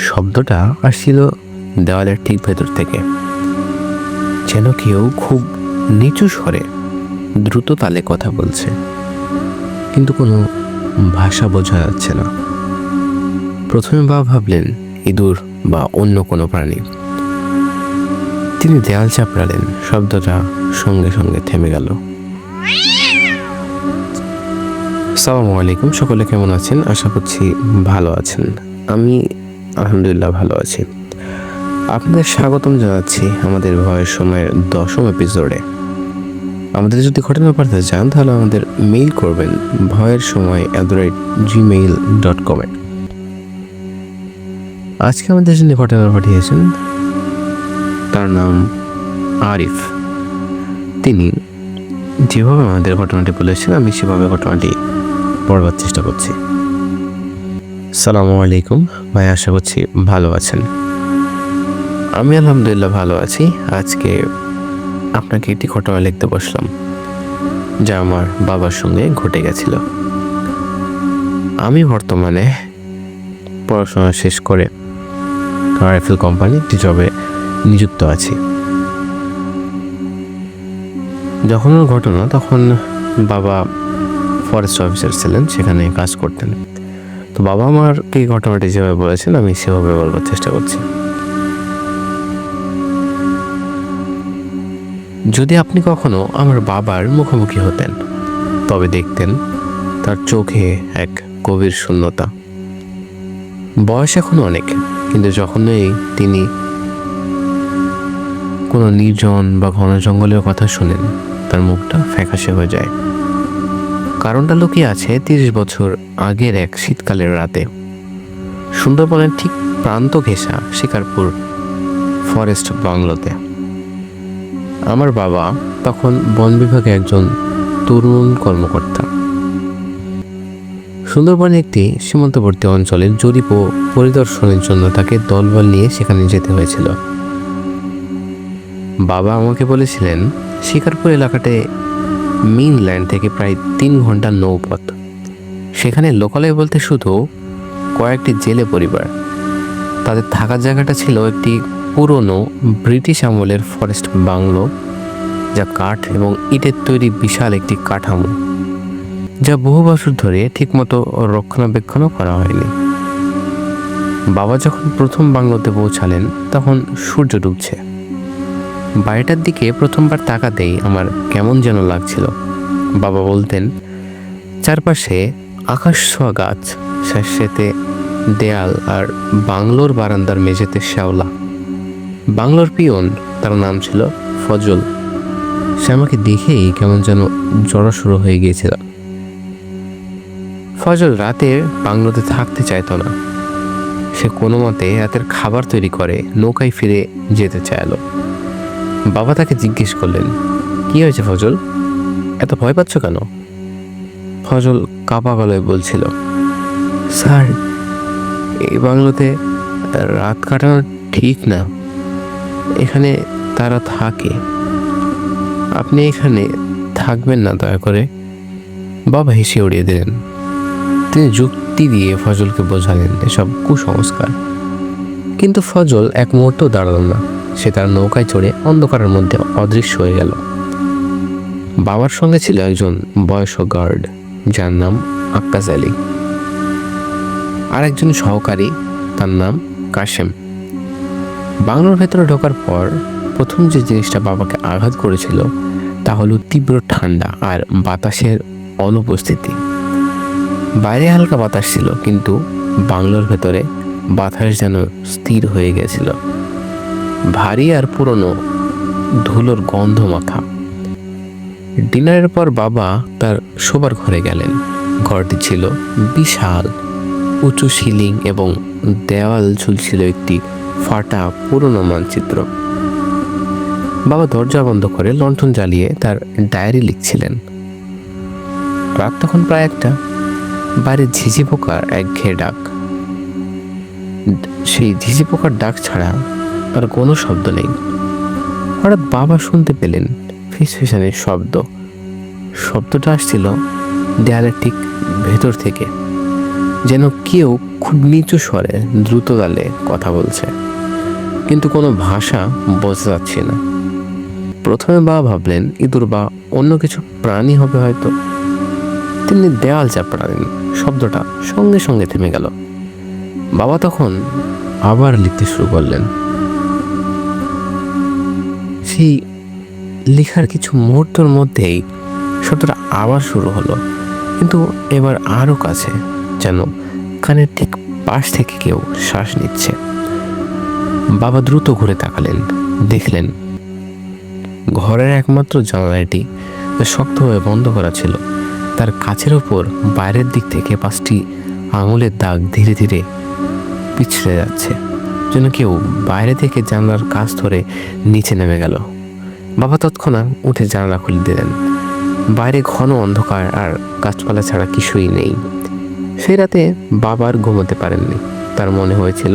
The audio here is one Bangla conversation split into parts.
শব্দটা আসছিল দেওয়ালের ঠিক ভেতর থেকে, যেন কেউ খুব নিচু স্বরে দ্রুত তালে কথা বলছে, কিন্তু কোনো ভাষা বোঝা যাচ্ছে না। প্রথমে বাবা ভাবলেন ইঁদুর বা অন্য কোনো প্রাণী। তিনি দেয়াল চাপড়ালেন, শব্দটা সঙ্গে সঙ্গে থেমে গেল। আসসালামু আলাইকুম, সকলে কেমন আছেন? আশা করছি ভালো আছেন। আমি আলহামদুলিল্লাহ ভালো আছি। আপনাদের স্বাগতম জানাচ্ছি আমাদের ভয়ের সময়ের 10ম এপিসোডে। আমাদের যদি ঘটনা পাঠাতে চান তাহলে আমাদের মেইল করবেন ভয়ের সময় @gmail.com। আজকে আমাদের জন্য ঘটনা পাঠিয়েছেন, তার নাম আরিফ। তিনি যেভাবে আমাদের ঘটনাটি বলেছেন আমি সেভাবে ঘটনাটি পড়বার চেষ্টা করছি। আসসালামু আলাইকুম ভাই, আশা করছি ভালো আছেন। আমি আলহামদুলিল্লাহ ভালো আছি। আজকে আপনাকে একটি ঘটনা লিখতে বসলাম, যা আমার বাবার সঙ্গে ঘটে গেছিল। আমি বর্তমানে পড়াশোনা শেষ করে আরএফএল কোম্পানি একটি জবে নিযুক্ত আছি। যখন ঘটনা তখন বাবা ফরেস্ট অফিসার ছিলেন, সেখানে কাজ করতেন। তো বাবা আমাকে ঘটনাটি যেভাবে বলেছেন আমি সেভাবে বলবার চেষ্টা করছি। যদি আপনি কখনো আমার বাবার মুখোমুখি হতেন তবে দেখতেন তার চোখে এক গভীর শূন্যতা। বয়স এখন অনেক, কিন্তু যখনই তিনি কোনো নির্জন বা ঘন জঙ্গলের কথা শোনেন তার মুখটা ফ্যাকাশে হয়ে যায়। কারণটা লুকিয়ে আছে 30 বছর আগের এক শীতকালের রাতে সুন্দরবনের ঠিক প্রান্ত ঘেঁষা শিকারপুর ফরেস্ট বাংলোতে। আমার বাবা তখন বন বিভাগে একজন তরুণ কর্মকর্তা। সুন্দরবনের একটি সীমান্তবর্তী অঞ্চলের জরিপ ও পরিদর্শনের জন্য তাকে দলবল নিয়ে সেখানে যেতে হয়েছিল। বাবা আমাকে বলেছিলেন শিকারপুর এলাকাতে মেইনল্যান্ড থেকে প্রায় 3 ঘন্টা নৌপথ। সেখানে লোকালয় বলতে শুধু কয়েকটি জেলে পরিবার। তাদের থাকার জায়গাটা ছিল একটি পুরনো ব্রিটিশ আমলের ফরেস্ট বাংলো, যা কাঠ এবং ইটের তৈরি বিশাল একটি কাঠামো, যা বহু বছর ধরে ঠিকমতো রক্ষণাবেক্ষণও করা হয়নি। বাবা যখন প্রথম বাংলোতে পৌঁছালেন তখন সূর্য ডুবছে। বাড়িটার দিকে প্রথমবার তাকাতেই আমার কেমন যেন লাগছিল। বাবা বলতেন চারপাশে আকাশ ছোঁয়া গাছ, স্যাঁতসেঁতে দেয়াল আর বাংলোর বারান্দার মেঝেতে শ্যাওলা। বাংলোর পিয়ন, তার নাম ছিল ফজল, সে আমাকে দেখেই কেমন যেন জড়সড় হয়ে গিয়েছিল। ফজল রাতে বাংলোতে থাকতে চাইতো না। সে কোনো মতে রাতের খাবার তৈরি করে নৌকায় ফিরে যেতে চাইল। বাবা তাকে জিজ্ঞেস করলেন, কি হয়েছে ফজল, এত ভয় পাচ্ছ কেন? ফজল কাঁপা গলায় বলছিল, স্যার, এই বাংলোতে রাত কাটানো ঠিক না। এখানে তারা থাকে, আপনি এখানে থাকবেন না দয়া করে। বাবা হেসে উড়িয়ে দিলেন। তিনি যুক্তি দিয়ে ফজলকে বোঝালেন এসব কুসংস্কার, কিন্তু ফজল এক মুহূর্ত দাঁড়াল না। সে তার নৌকায় চড়ে অন্ধকারের মধ্যে অদৃশ্য হয়ে গেল। বাবার সঙ্গে ছিল একজন বয়স্ক গার্ড, যার নাম আক্কাস আলী, আর একজন সহকারী, তার নাম কাশেম। বাংলোর ভেতরে ঢোকার পর প্রথম যে জিনিসটা বাবাকে আঘাত করেছিল তা হলো তীব্র ঠান্ডা আর বাতাসের অনুপস্থিতি। বাইরে হালকা বাতাস ছিল, কিন্তু বাংলোর ভেতরে বাতাস যেন স্থির হয়ে গেছিল, ভারী আর পুরনো, ধুলোর গন্ধ মাখা। ডিনারের পর বাবা তার শোবার ঘরে গেলেন। ঘরটি ছিল বিশাল, উঁচু সিলিং এবং দেওয়াল ঝুলছিল একটি ফাটা পুরনো মানচিত্র। বাবা দরজা বন্ধ করে লণ্ঠন জ্বালিয়ে তার ডায়েরি লিখছিলেন। রাত তখন প্রায় 1টা। বাইরে ঝিঝি পোকার একঘেয়ে ডাক। সেই ঝিঝি পোকার ডাক ছাড়া আর কোনো শব্দ নেই। হঠাৎ বাবা শুনতে পেলেন ফিসফিসানির শব্দ। শব্দটা আসছিল দেয়ালের ঠিক ভেতর থেকে, যেন কেউ খুব নিচু স্বরে দ্রুত তালে কথা বলছে, কিন্তু কোনো ভাষা বোঝা যাচ্ছে না। প্রথমে বাবা ভাবলেন ইঁদুর বা অন্য কিছু প্রাণী হবে হয়তো। তিনি দেওয়াল চাপড়ালেন, শব্দটা সঙ্গে সঙ্গে থেমে গেল। বাবা তখন আবার লিখতে শুরু করলেন। সেই লেখার কিছু মুহূর্তের মধ্যেই শব্দটা আবার শুরু হলো, কিন্তু এবার আরও কাছে, যেন কানের ঠিক পাশ থেকে কেউ শ্বাস নিচ্ছে। বাবা দ্রুত ঘুরে তাকালেন, দেখলেন ঘরের একমাত্র জানালাটি শক্তভাবে বন্ধ করা ছিল। তার কাছের ওপর বাইরের দিক থেকে 5টি আঙুলের দাগ ধীরে ধীরে পিছড়ে যাচ্ছে, যেন কেউ বাইরে থেকে জানলার কাছ ধরে নিচে নেমে গেল। বাবা তৎক্ষণাৎ উঠে জানলা খুলে দিলেন। বাইরে ঘন অন্ধকার আর গাছপালা ছাড়া কিছুই নেই। সেই রাতে বাবা আর ঘুমোতে পারেননি। তার মনে হয়েছিল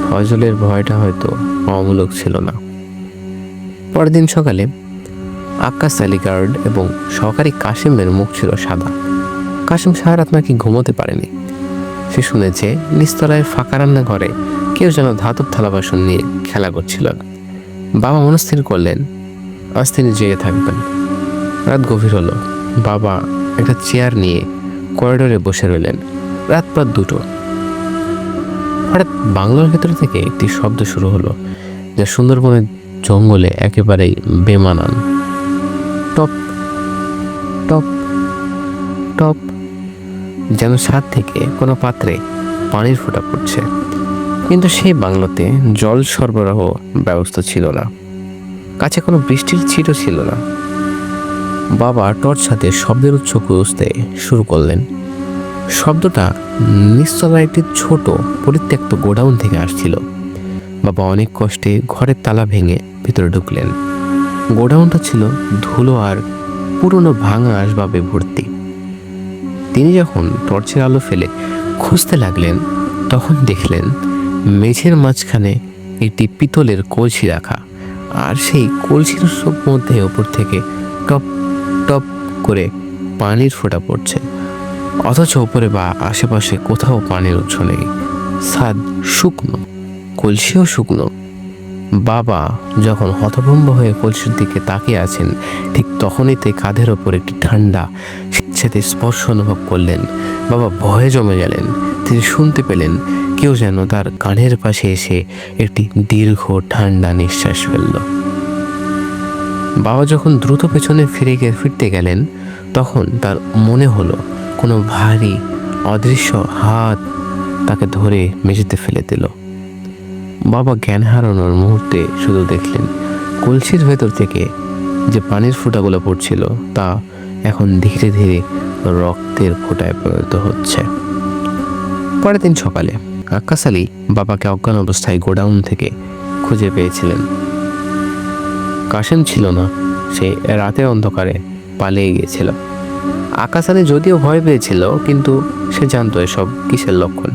ফজলের ভয়টা হয়তো অমূলক ছিল না। পরের দিন সকালে আক্কাস আলী গার্ড এবং সহকারী কাশিমের মুখ ছিল সাদা। কাশিম সারা রাত নাকি ঘুমোতে পারেনি। সে শুনেছে নিচতলায় ফাঁকা রান্নাঘরে কেউ যেন ধাতব থালা বাসন নিয়ে খেলা করছিল। বাবা মনস্থির করলেন আজ তিনি জেগে থাকবেন। রাত গভীর হলো। বাবা একটা চেয়ার নিয়ে করিডোরে বসে রইলেন। রাত প্রায় 2টো। হঠাৎ বাংলোর ভেতর থেকে একটি শব্দ শুরু হলো, যা সুন্দরবনের জঙ্গলে একেবারেই বেমানান। টপ টপ টপ, যেন ছাদ থেকে কোনো পাত্রে পানির ফোঁটা পড়ছে। কিন্তু সেই বাংলোতে জল সরবরাহ ব্যবস্থা ছিল না। কাছে কোনো বৃষ্টির ছিটও ছিল না। বাবা টর্চ হাতে শব্দের উৎস খুঁজতে শুরু করলেন। শব্দটা নিচতলার একটি ছোট পরিত্যক্ত গোডাউন থেকে আসছিল। বাবা অনেক কষ্টে ঘরের তালা ভেঙে ভিতরে ঢুকলেন। গোডাউনটা ছিল ধুলো আর পুরনো ভাঙা আসবাবে ভর্তি। তিনি যখন টর্চের আলো ফেলে খুঁজতে লাগলেন, তখন দেখলেন মেঝের মাঝখানে একটি পিতলের কলসি রাখা, আর সেই কলসির মধ্যে ওপর থেকে টপ টপ করে পানির ফোঁটা পড়ছে। অথচ ওপরে বা আশেপাশে কোথাও পানির উৎস নেই। ছাদ শুকনো, কলসিও শুকনো। বাবা যখন হতভম্ব হয়ে কলসির দিকে তাকিয়ে আছেন, ঠিক তখনই তে কাঁধের ওপর একটি ঠান্ডা স্বেচ্ছাতে স্পর্শ অনুভব করলেন। বাবা ভয়ে জমে গেলেন। তিনি শুনতে পেলেন কেউ যেন তার কানের পাশে এসে একটি দীর্ঘ ঠান্ডা নিঃশ্বাস ফেলল। বাবা যখন দ্রুত পেছনে ফিরতে গেলেন, তখন তার মনে হলো কোনো ভারী অদৃশ্য হাত তাকে ধরে মেঝেতে ফেলে দিল। বাবা জ্ঞান হারানোর মুহূর্তে শুধু দেখলেন কলসির ভেতর থেকে যে পানির ফোঁটাগুলো পড়ছিল তা এখন ধীরে ধীরে রক্তের ফোঁটায় পরিণত হচ্ছে। পরের দিন সকালে আক্কাস আলী বাবাকে অজ্ঞান অবস্থায় গোডাউন থেকে খুঁজে পেয়েছিলেন। কাশেম ছিল না, সে রাতের অন্ধকারে পালিয়ে গিয়েছিল। আক্কাস আলী যদিও ভয় পেয়েছিল, কিন্তু সে জানতো এসব কিসের লক্ষণ।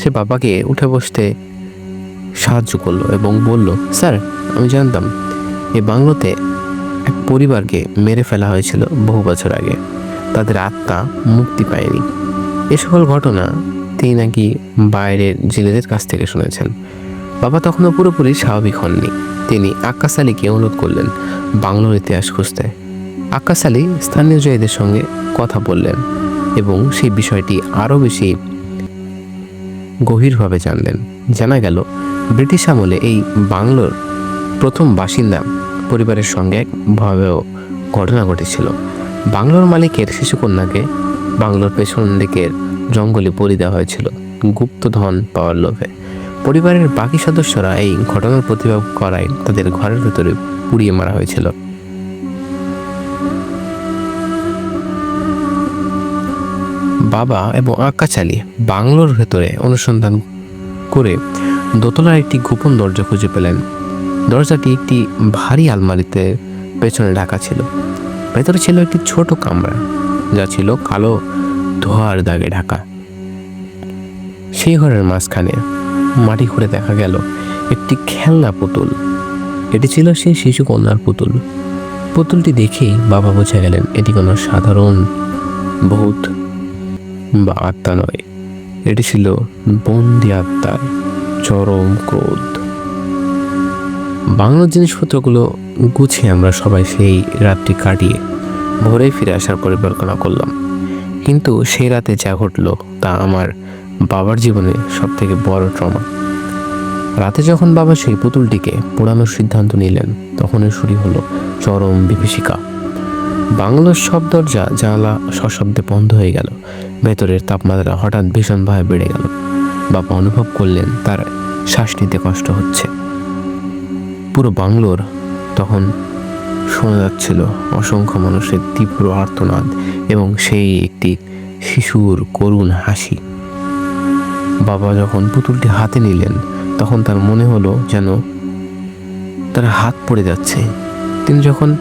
সে বাবাকে উঠে বসতে সাহায্য করলো এবং বলল, স্যার, আমি জানতাম এই বাংলোতে এক পরিবারকে মেরে ফেলা হয়েছিল বহু বছর আগে। তাদের আত্মা মুক্তি পায়নি। এ সকল ঘটনা তিনি নাকি বাইরের জেলেদের কাছ থেকে শুনেছেন। বাবা তখনও পুরোপুরি স্বাভাবিক হননি। তিনি আক্কাস আলীকে অনুরোধ করলেন বাংলোর ইতিহাস খুঁজতে। আক্কাস আলী স্থানীয় জয়েদের সঙ্গে কথা বললেন এবং সেই বিষয়টি আরও বেশি গভীরভাবে জানলেন। জানা গেল ব্রিটিশ আমলে এই বাংলোর প্রথম বাসিন্দা পরিবারের সঙ্গে এক ভয়াবহ ঘটনা ঘটেছিল। বাংলোর মালিকের শিশুকন্যাকে বাংলোর পেছন দিকের জঙ্গলে বলি দেওয়া হয়েছিল গুপ্তধন পাওয়ার লোভে। পরিবারের বাকি সদস্যরা এই ঘটনার প্রতিবাদ করায় তাদের ঘরের ভেতরে পুড়িয়ে মারা হয়েছিল। বাবা এবং আক্কাস আলী বাংলোর ভেতরে অনুসন্ধান করে দোতলার একটি গোপন দরজা খুঁজে পেলেন। দরজাটি একটি ভারী আলমারিতে পেছনে ঢাকা ছিল। ভেতরে ছিল একটি ছোট কামরা, যা ছিল কালো ধোঁয়ার দাগে ঢাকা। সেই ঘরের মাঝখানে মাটি খুঁড়ে দেখা গেল একটি খেলনা পুতুল। এটি ছিল সেই শিশু কন্যার পুতুল। পুতুলটি দেখেই বাবা বুঝে গেলেন এটি কোনো সাধারণ ভূত বা আত্মা নয়। এটি ছিল বন্দি আত্মার চরম ক্রোধ। বাংলার জিনিসপত্রগুলো গুছিয়ে আমরা সবাই সেই রাতটি কাটিয়ে ভোরেই ফিরে আসার পরিকল্পনা করলাম। কিন্তু সেই রাতে যা ঘটলো তা আমার বাবার জীবনে সবথেকে বড় ট্রমা। রাতে যখন বাবা সেই পুতুলটিকে পোড়ানোর সিদ্ধান্ত নিলেন, তখনই শুরু হলো চরম বিভীষিকা। বাংলোর সব দরজা জানালা সশব্দে বন্ধ হয়ে গেল। ভেতরের তাপমাত্রা হঠাৎ ভীষণভাবে বেড়ে গেল। বাবা অনুভব করলেন তার শ্বাস নিতে কষ্ট হচ্ছে। পুরো বাংলোর তখন শোনা যাচ্ছিল অসংখ্য মানুষের তীব্র আর্তনাদ এবং সেই একটি শিশুর করুণ হাসি। বাবা যখন পুতুলটি হাতে নিলেন, তখন তার মনে হলো যেন তার হাত পড়ে যাচ্ছে। তিনি যখন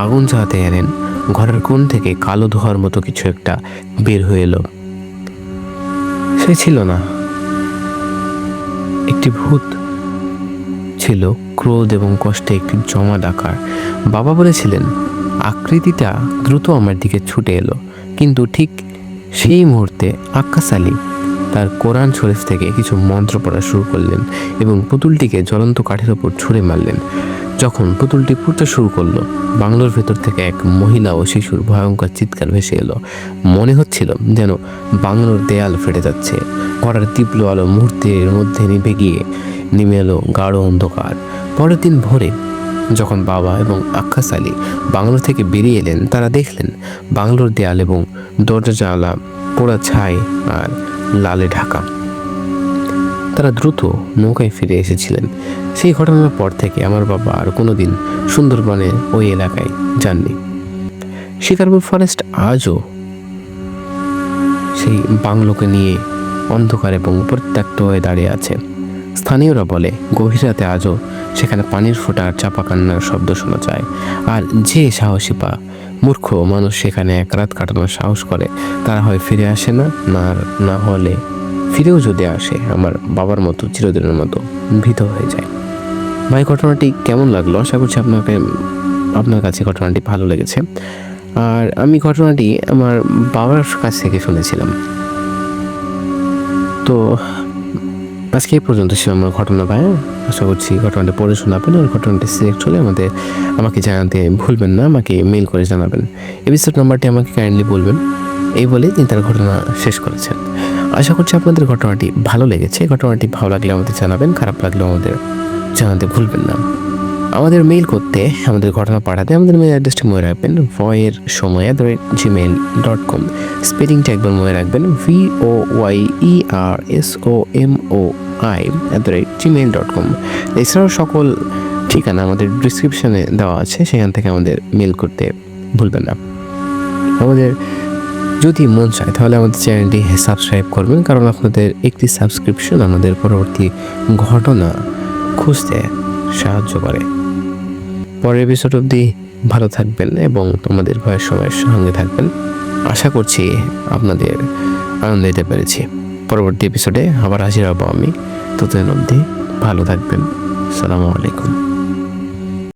আগুন জ্বালাতে গেলেন, ঘরের কোণ থেকে কালো ধোঁয়ার মতো কিছু একটা বের হয়ে এলো। সে ছিল না, একটি ভূত ছিল, ক্রোধ এবং কষ্টে একটি জমা ডাকার। বাবা বলেছিলেন আকৃতিটা দ্রুত আমার দিকে ছুটে এলো, কিন্তু ঠিক সেই মুহূর্তে আক্কাস আলী তার কোরআন শরীফ থেকে কিছু মন্ত্র পড়া শুরু করলেন এবং পুতুলটিকে জ্বলন্ত কাঠের ওপর ছুঁড়ে মারলেন। যখন পুতুলটি ফুটতে শুরু করলো, বাংলোর ভেতর থেকে এক মহিলা ও শিশুর ভয়ঙ্কর চিৎকার ভেসে এলো। মনে হচ্ছিল যেন বাংলোর দেয়াল ফেটে যাচ্ছে। ঘরের তীব্র আলো মুহূর্তের মধ্যে নিভে গিয়ে নেমে এলো গাঢ় অন্ধকার। পরের দিন ভোরে যখন বাবা এবং আক্কাস আলী বাংলো থেকে বেরিয়ে এলেন, তারা দেখলেন বাংলোর দেয়াল এবং দরজা জানালা পোড়া ছাই আর লালে ঢাকা। তারা দ্রুত নৌকায় ফিরে এসেছিলেন। সেই ঘটনার পর থেকে আমার বাবা আর কোনোদিন সুন্দরবনের ওই এলাকায় যাননি। শিকারপুর ফরেস্ট আজও সেই বাংলোকে নিয়ে অন্ধকার এবং পরিত্যক্ত হয়ে দাঁড়িয়ে আছে। স্থানীয়রা বলে গভীর রাতে আজও সেখানে পানির ফোঁটা আর চাপা কান্নার শব্দ শোনা যায়। আর যে সাহসী মূর্খ মানুষ সেখানে এক রাত কাটানোর সাহস করে, তারা হয় ফিরে আসে না হলে ফিরেও যদি আসে আমার বাবার মতো চিরদিনের মতো ভীত হয়ে যায়। ভাই, ঘটনাটি কেমন লাগলো? আশা করছি আপনার কাছে ঘটনাটি ভালো লেগেছে। আর আমি ঘটনাটি আমার বাবার কাছ থেকে শুনেছিলাম। তো আজকে এই পর্যন্ত ছিল আমার ঘটনা ভাই। আশা করছি ঘটনাটি পড়ে শোনাবেন, আর ঘটনাটি সিলেক্ট হলে আমাকে জানাতে ভুলবেন না, আমাকে মেল করে জানাবেন। এপিসোড নাম্বারটি আমাকে কাইন্ডলি বলবেন। এই বলেই তিনি তার ঘটনা শেষ করেছেন। আশা করছি আপনাদের ঘটনাটি ভালো লেগেছে। ঘটনাটি ভালো লাগলে আমাদের জানাবেন, খারাপ লাগলেও আমাদের জানাতে ভুলবেন না। আমাদের মেইল করতে, আমাদের ঘটনা পাঠাতে আমাদের মেইল অ্যাড্রেসটি মনে রাখবেন voyerসময়@gmail.com। স্পেলিংটা একবার মনে রাখবেন voyerসমoi@gmail.com। এছাড়াও সকল ঠিকানা আমাদের ডিসক্রিপশনে দেওয়া আছে, সেখান থেকে আমাদের মেইল করতে ভুলবেন না। আমাদের যদি মন চায় তাহলে আমাদের চ্যানেলটি সাবস্ক্রাইব করবেন, কারণ আপনাদের একটি সাবস্ক্রিপশন আমাদের পরবর্তী ঘটনা খুঁজতে সাহায্য করে। পরের এপিসোড অবধি ভালো থাকবেন এবং তোমাদের ভয়ের সময়ের সঙ্গে থাকবেন। আশা করছি আপনাদের আনন্দ দিতে পেরেছি। পরবর্তী এপিসোডে আবার হাজির হব আমি। ততদিন অবধি ভালো থাকবেন। আসসালামু আলাইকুম।